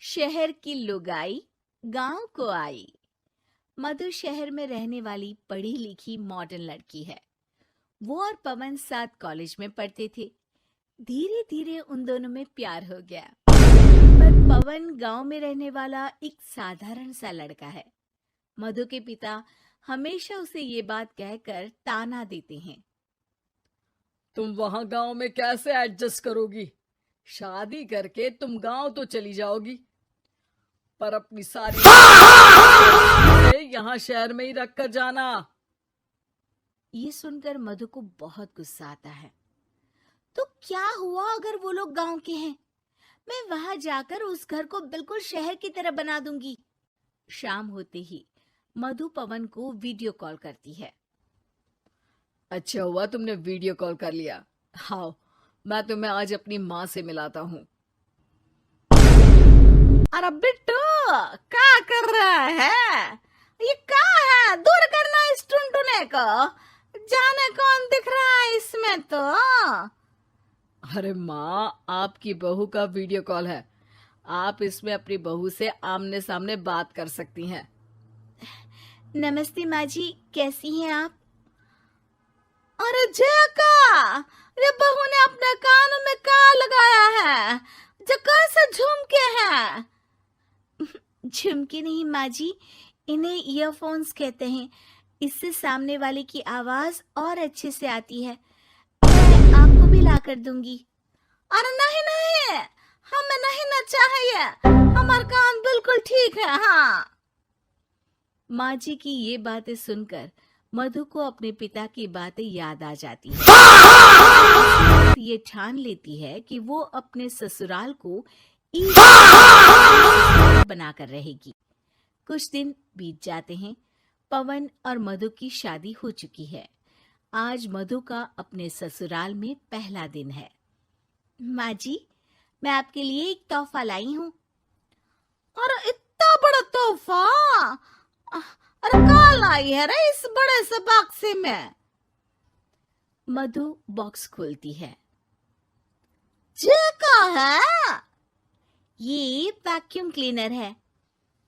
शहर की लुगाई गांव को आई। मधु शहर में रहने वाली पढ़ी लिखी मॉडर्न लड़की है। वो और पवन साथ कॉलेज में पढ़ते थे। धीरे धीरे उन दोनों में प्यार हो गया। पर पवन गांव में रहने वाला एक साधारण सा लड़का है। मधु के पिता हमेशा उसे ये बात कहकर ताना देते हैं। तुम वहां गांव में कैसे एडजस्ट करोगी? शादी करके तुम गांव तो चली जाओगी, पर अपनी सारी यहाँ शहर में ही रख कर जाना। ये सुनकर मधु को बहुत गुस्सा आता है। तो क्या हुआ अगर वो लोग गांव के हैं? मैं वहां जाकर उस घर को बिल्कुल शहर की तरह बना दूंगी। शाम होते ही मधु पवन को वीडियो कॉल करती है। अच्छा हुआ तुमने वीडियो कॉल कर लिया। हाँ, मैं तुम्हें आज अपनी माँ से मिलाता हूँ। अरे बिट्टू, क्या कर रहा है? ये क्या है? दूर करना इस टुनटुने को। जाने कौन दिख रहा है इसमें तो। अरे माँ, आपकी बहू का वीडियो कॉल है। आप इसमें अपनी बहू से आमने सामने बात कर सकती हैं। नमस्ते माँ जी, कैसी हैं आप? अरे जका, ये बहू ने अपने कानों में क्या लगाया है? जो कैसे झुमके हैं? झुमके नहीं माँ जी, इन्हें ईयरफोन्स कहते हैं। इससे सामने वाले की आवाज और अच्छे से आती है। मैं आपको भी ला कर दूंगी। अरे नहीं नहीं, हमें नहीं ना चाहिए। हमारे कान बिल्कुल ठीक है। हाँ। माँ जी की ये बातें सुनकर मधु को अपने पिता की बातें याद आ जाती है। ये ठान लेती है कि वो अपने ससुराल को बनाकर रहेगी। कुछ दिन बीत जाते हैं। पवन और मधु की शादी हो चुकी है। आज मधु का अपने ससुराल में पहला दिन है। माँ जी, मैं आपके लिए एक तोहफा लाई हूँ। अरे इतना बड़ा तोहफा! अरे क्या लाई है रे इस बड़े से बक्से में? मधु बॉक्स खोलती है। ये क्या है? ये वैक्यूम क्लीनर है।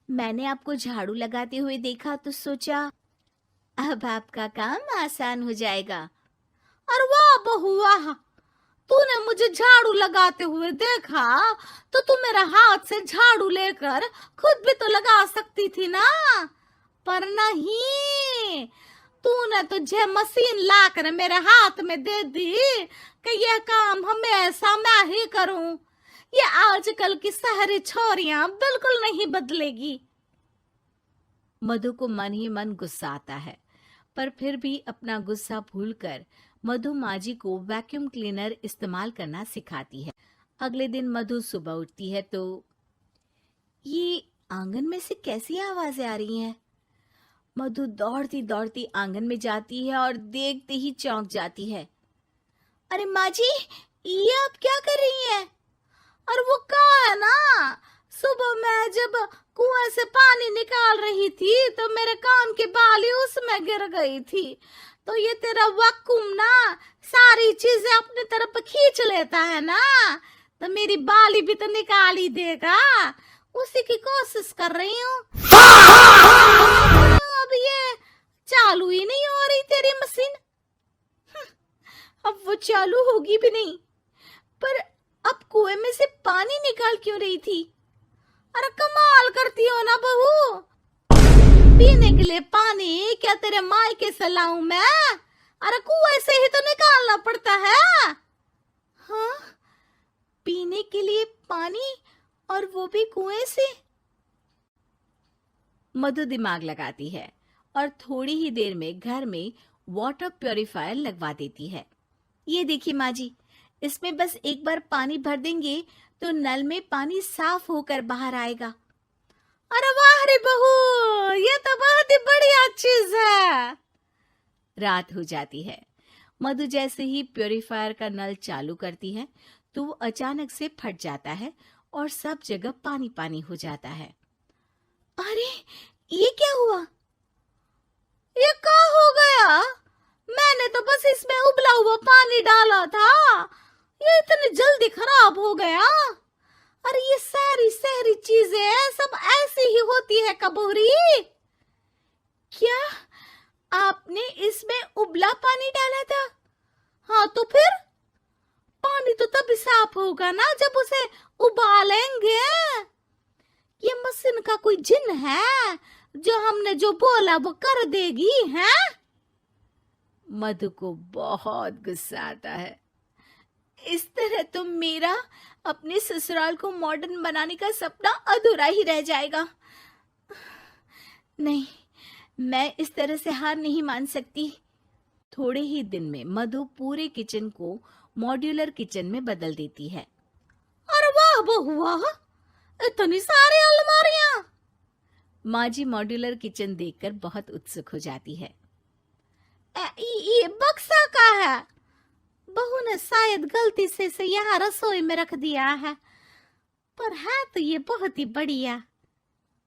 मैंने आपको झाड़ू लगाते हुए देखा तो सोचा अब आपका काम आसान हो जाएगा। अरे वाह बहू वाह, तूने मुझे झाड़ू लगाते हुए देखा तो तू मेरा हाथ से झाड़ू लेकर खुद भी तो लगा सकती थी ना। पर नहीं, तूने तुझे मशीन लाकर मेरे हाथ में दे दी कि यह काम हमेशा मैं ही करूं। ये आजकल की शहरी छोरियां बिल्कुल नहीं बदलेगी। मधु को मन ही मन गुस्सा आता है, पर फिर भी अपना गुस्सा भूलकर मधु माजी को वैक्यूम क्लीनर इस्तेमाल करना सिखाती है। अगले दिन मधु सुबह उठती है तो ये आंगन में से कैसी आवाजें आ रही हैं? मधु दौड़ती दौड़ती आंगन में जाती है और देखते ही चौंक जाती है। अरे माँ जी, ये आप क्या कर रही हैं? और वो कहा है ना, सुबह मैं जब कुएं से पानी निकाल रही थी तो मेरे कान की बाली उसमें गिर गई थी। तो ये तेरा वैक्यूम ना सारी चीजें अपनी तरफ खींच लेता है ना, तो मेरी बाली भी तो निकाल ही देगा। उसी की कोशिश कर रही हूँ। अब ये चालू ही नहीं हो रही तेरी मशीन। अब वो चालू होगी भी नहीं। पर अब कुएं में से पानी निकाल क्यों रही थी? अरे कमाल करती हो ना बहू। पीने के लिए पानी क्या तेरे मायके से लाऊं मैं? अरे कुएं से ही तो निकालना पड़ता है। हाँ, पीने के लिए पानी, और वो भी कुएं से। मधु दिमाग लगाती है और थोड़ी ही देर में घर में वाटर प्यूरिफायर लगवा देती है। ये देखिए माँ जी, इसमें बस एक बार पानी भर देंगे तो नल में पानी साफ होकर बाहर आएगा। अरे वाह रे बहू, ये तो बहुत ही बढ़िया चीज है। रात हो जाती है। मधु जैसे ही प्यूरिफायर का नल चालू करती है तो वो अचानक से फट जाता है और सब जगह पानी पानी हो जाता है। अरे ये क्या हुआ? ये क्या हो गया? मैंने तो बस इसमें उबला हुआ पानी डाला था, ये इतनी जल्दी खराब हो गया। अरे ये सारी शहरी चीजें सब ऐसी ही होती है कबूरी। क्या आपने इसमें उबला पानी डाला था? हाँ तो फिर पानी तो तभी साफ होगा ना जब उसे उबालेंगे। ये मशीन का कोई जिन है जो हमने जो बोला वो कर देगी है? मधु को बहुत गुस्सा आता है। इस तरह तो मेरा अपने ससुराल को मॉडर्न बनाने का सपना अधूरा ही रह जाएगा। नहीं, मैं इस तरह से हार नहीं मान सकती। थोड़े ही दिन में मधु पूरे किचन को मॉड्यूलर किचन में बदल देती है। अरे वाह बहुआ, इतनी सारी अलमारियां! माँ जी मॉड्यूलर किचन देखकर बहुत उत्सुक हो जाती है। ये बक्सा का है। बहू ने शायद गलती से इसे यहाँ रसोई में रख दिया है, पर है तो ये बहुत ही बढ़िया।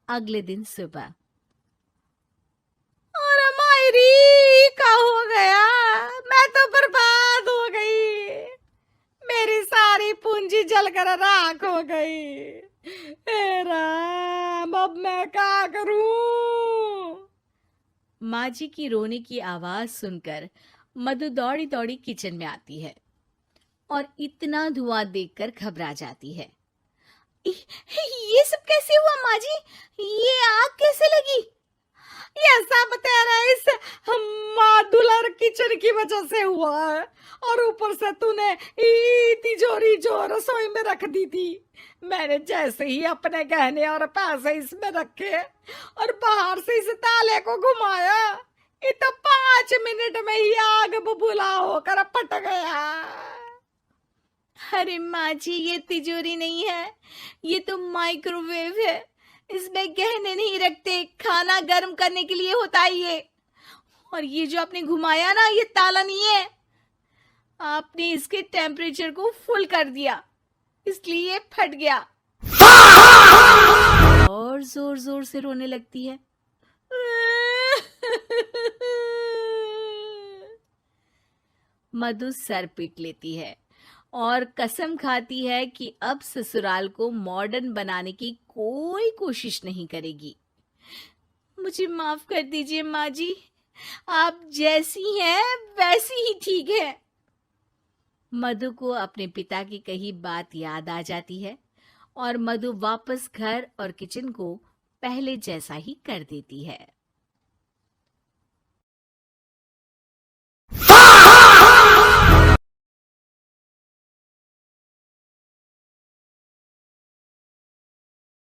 अगले दिन सुबह, अरे मायरी क्या हो गया? मैं तो बर्बाद हो गई। मेरी सारी पूंजी जलकर राख हो गई। हे राम, अब मैं क्या करूं? माँ जी की रोने की आवाज सुनकर मधु दौड़ी दौड़ी किचन में आती है और इतना धुआं देखकर घबरा जाती है। ये सब कैसे हुआ माँ जी? ये आग कैसे लगी? ये सब तेरा इस मॉड्यूलर किचन की वजह से हुआ है, और ऊपर से तूने तिजोरी जो रसोई में रख दी थी, मैंने जैसे ही अपने गहने और पैसे इसमें रखे और बाहर से इस ताले को घुमाया, ये तो 5 मिनट में ही आग बबूला होकर फट गया। अरे माँ जी, ये तिजोरी नहीं है, ये तो माइक्रोवेव है। इसमें गहने नहीं रखते, खाना गर्म करने के लिए होता है ये। और ये जो आपने घुमाया ना, ये ताला नहीं है, आपने इसके टेम्परेचर को फुल कर दिया, इसलिए ये फट गया। और जोर जोर से रोने लगती है। मधु सर पीट लेती है और कसम खाती है कि अब ससुराल को मॉडर्न बनाने की कोई कोशिश नहीं करेगी। मुझे माफ कर दीजिए माँ जी, आप जैसी हैं वैसी ही ठीक है। मधु को अपने पिता की कही बात याद आ जाती है और मधु वापस घर और किचन को पहले जैसा ही कर देती है।